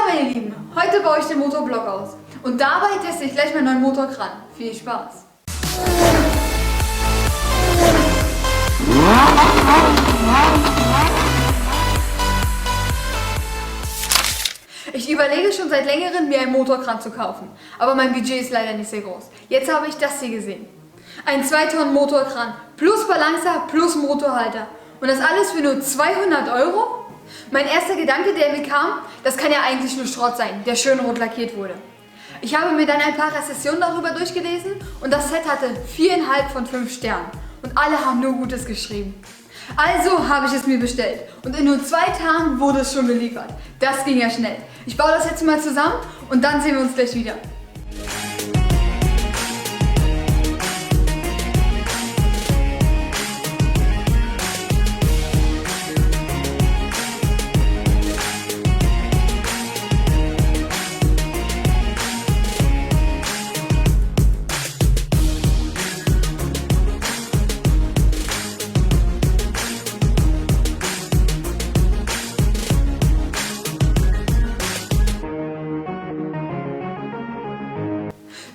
meine Lieben, heute baue ich den Motorblock aus und dabei teste ich gleich meinen neuen Motorkran. Viel Spaß! Ich überlege schon seit längerem, mir einen Motorkran zu kaufen, aber mein Budget ist leider nicht sehr groß. Jetzt habe ich das hier gesehen. Ein 2-Tonnen Motorkran plus Balancer plus Motorhalter und das alles für nur 200 Euro? Mein erster Gedanke, der mir kam, das kann ja eigentlich nur Schrott sein, der schön rot lackiert wurde. Ich habe mir dann ein paar Rezensionen darüber durchgelesen und das Set hatte 4,5 von 5 Sternen und alle haben nur Gutes geschrieben. Also habe ich es mir bestellt und in nur 2 Tagen wurde es schon geliefert. Das ging ja schnell. Ich baue das jetzt mal zusammen und dann sehen wir uns gleich wieder.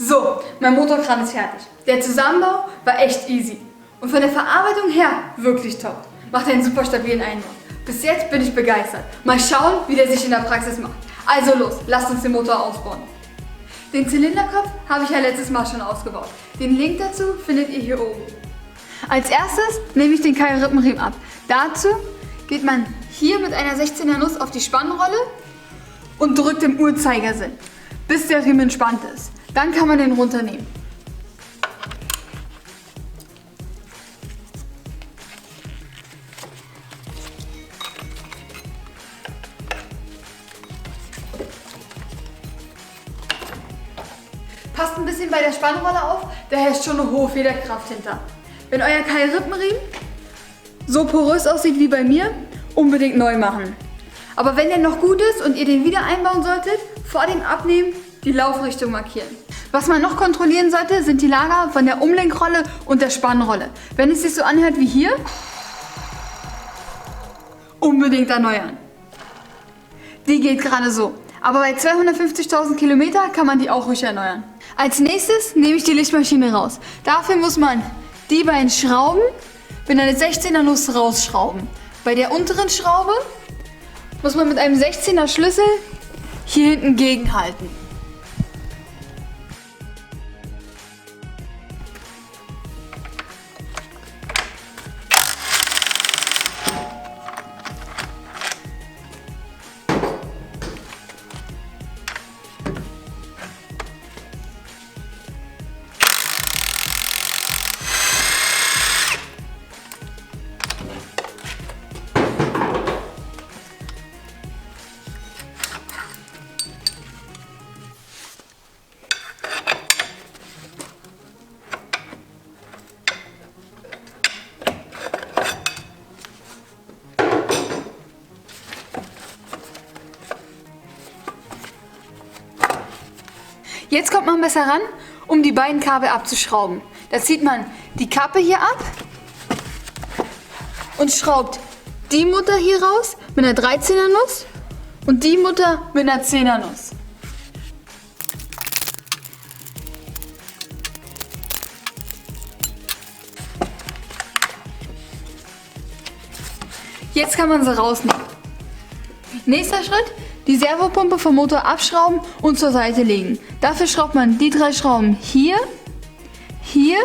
So, mein Motorkran ist fertig. Der Zusammenbau war echt easy. Und von der Verarbeitung her wirklich top. Macht einen super stabilen Eindruck. Bis jetzt bin ich begeistert. Mal schauen, wie der sich in der Praxis macht. Also los, lasst uns den Motor ausbauen. Den Zylinderkopf habe ich ja letztes Mal schon ausgebaut. Den Link dazu findet ihr hier oben. Als erstes nehme ich den Keilrippenriemen ab. Dazu geht man hier mit einer 16er Nuss auf die Spannrolle und drückt im Uhrzeigersinn, bis der Riemen entspannt ist. Dann kann man den runternehmen. Passt ein bisschen bei der Spannrolle auf, da herrscht schon eine hohe Federkraft hinter. Wenn euer Keilrippenriemen so porös aussieht wie bei mir, unbedingt neu machen. Aber wenn der noch gut ist und ihr den wieder einbauen solltet, vor dem Abnehmen die Laufrichtung markieren. Was man noch kontrollieren sollte, sind die Lager von der Umlenkrolle und der Spannrolle. Wenn es sich so anhört wie hier, unbedingt erneuern. Die geht gerade so. Aber bei 250.000 Kilometer kann man die auch ruhig erneuern. Als nächstes nehme ich die Lichtmaschine raus. Dafür muss man die beiden Schrauben mit einer 16er Nuss rausschrauben. Bei der unteren Schraube muss man mit einem 16er Schlüssel hier hinten gegenhalten. Jetzt kommt man besser ran, um die beiden Kabel abzuschrauben. Da zieht man die Kappe hier ab und schraubt die Mutter hier raus mit einer 13er Nuss und die Mutter mit einer 10er Nuss. Jetzt kann man sie rausnehmen. Nächster Schritt, die Servopumpe vom Motor abschrauben und zur Seite legen. Dafür schraubt man die 3 Schrauben hier, hier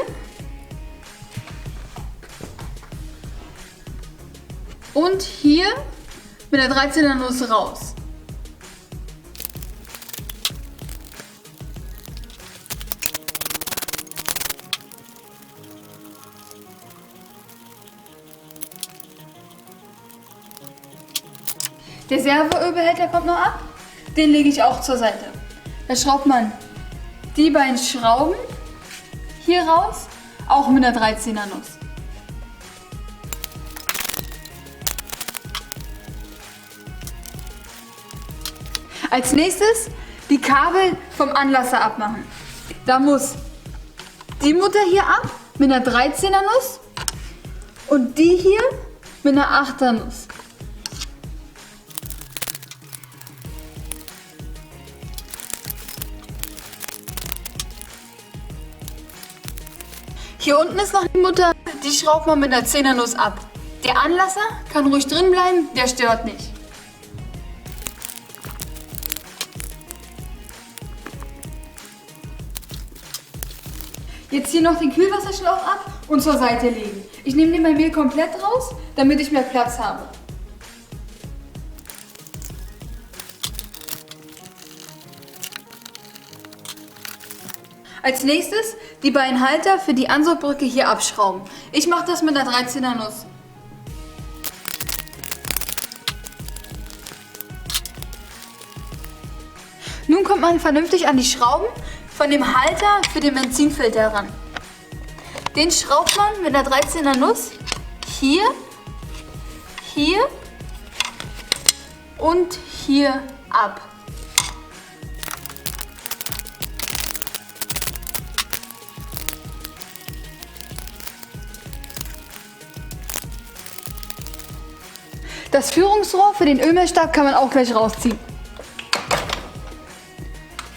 und hier mit der 13er Nuss raus. Der Servoölbehälter kommt noch ab, den lege ich auch zur Seite. Da schraubt man die beiden Schrauben hier raus, auch mit einer 13er Nuss. Als nächstes die Kabel vom Anlasser abmachen. Da muss die Mutter hier ab mit einer 13er Nuss und die hier mit einer 8er Nuss. Hier unten ist noch die Mutter, die schraubt man mit einer Zehnernuss ab. Der Anlasser kann ruhig drin bleiben, der stört nicht. Jetzt hier noch den Kühlwasserschlauch ab und zur Seite legen. Ich nehme den bei mir komplett raus, damit ich mehr Platz habe. Als nächstes die beiden Halter für die Ansaugbrücke hier abschrauben. Ich mache das mit einer 13er Nuss. Nun kommt man vernünftig an die Schrauben von dem Halter für den Benzinfilter ran. Den schraubt man mit einer 13er Nuss hier, hier und hier ab. Das Führungsrohr für den Ölmessstab kann man auch gleich rausziehen.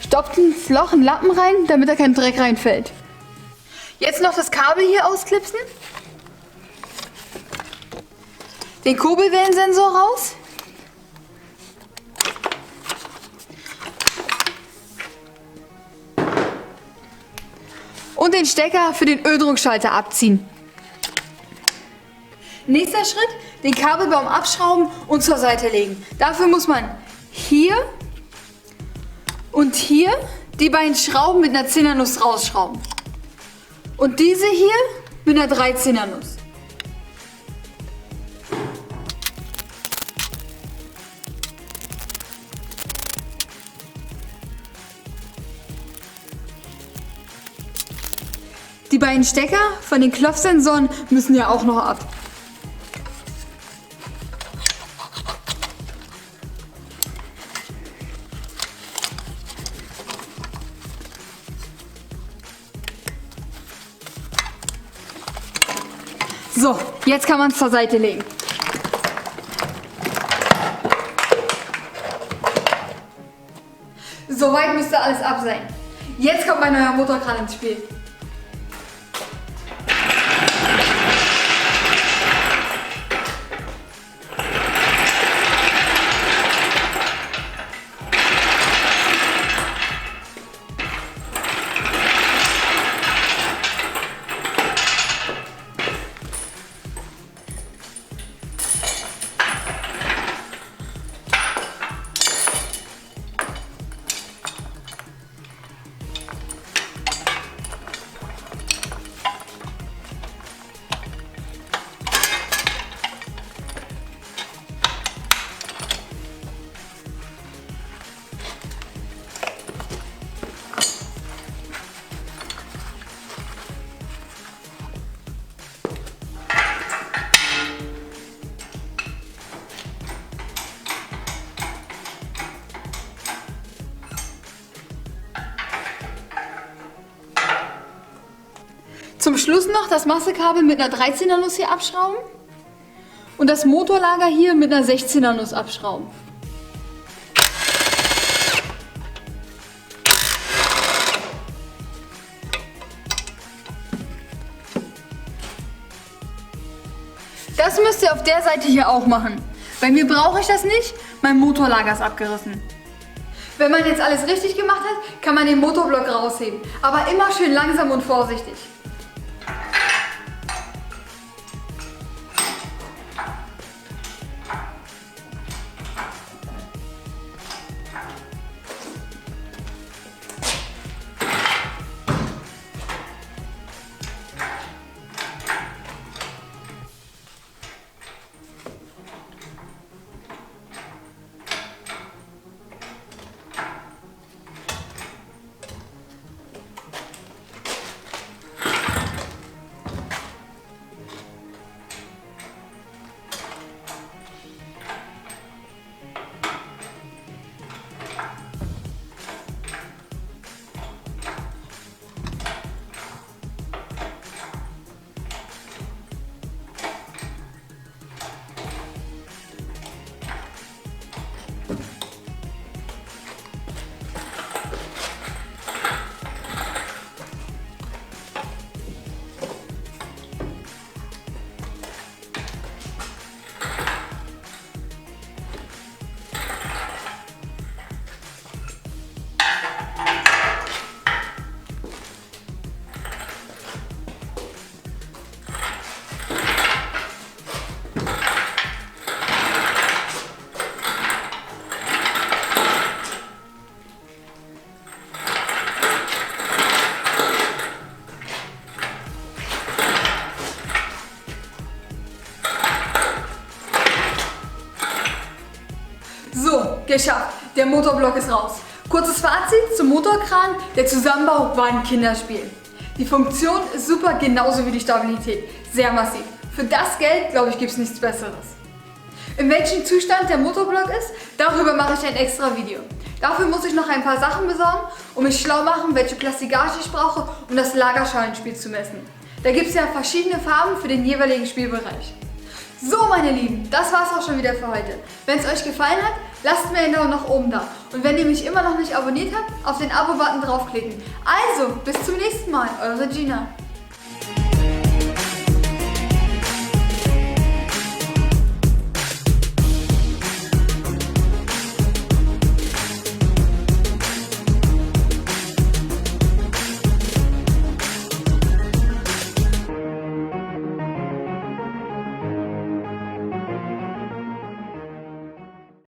Stopft einen flachen Lappen rein, damit da kein Dreck reinfällt. Jetzt noch das Kabel hier ausklipsen. Den Kurbelwellensensor raus. Und den Stecker für den Öldruckschalter abziehen. Nächster Schritt, den Kabelbaum abschrauben und zur Seite legen. Dafür muss man hier und hier die beiden Schrauben mit einer 10er Nuss rausschrauben. Und diese hier mit einer 13er Nuss. Die beiden Stecker von den Klopfsensoren müssen ja auch noch ab. So, jetzt kann man es zur Seite legen. Soweit müsste alles ab sein. Jetzt kommt mein neuer Motorkran ins Spiel. Zum Schluss noch das Massekabel mit einer 13er Nuss hier abschrauben und das Motorlager hier mit einer 16er Nuss abschrauben. Das müsst ihr auf der Seite hier auch machen. Bei mir brauche ich das nicht, mein Motorlager ist abgerissen. Wenn man jetzt alles richtig gemacht hat, kann man den Motorblock rausheben. Aber immer schön langsam und vorsichtig. Geschafft, der Motorblock ist raus. Kurzes Fazit zum Motorkran, der Zusammenbau war ein Kinderspiel. Die Funktion ist super, genauso wie die Stabilität. Sehr massiv. Für das Geld, glaube ich, gibt es nichts Besseres. In welchem Zustand der Motorblock ist, darüber mache ich ein extra Video. Dafür muss ich noch ein paar Sachen besorgen und mich schlau machen, welche Plastikage ich brauche, um das Lagerschalenspiel zu messen. Da gibt es ja verschiedene Farben für den jeweiligen Spielbereich. So meine Lieben, das war's auch schon wieder für heute. Wenn es euch gefallen hat, lasst mir einen Daumen nach oben da. Und wenn ihr mich immer noch nicht abonniert habt, auf den Abo-Button draufklicken. Also, bis zum nächsten Mal, eure Gina.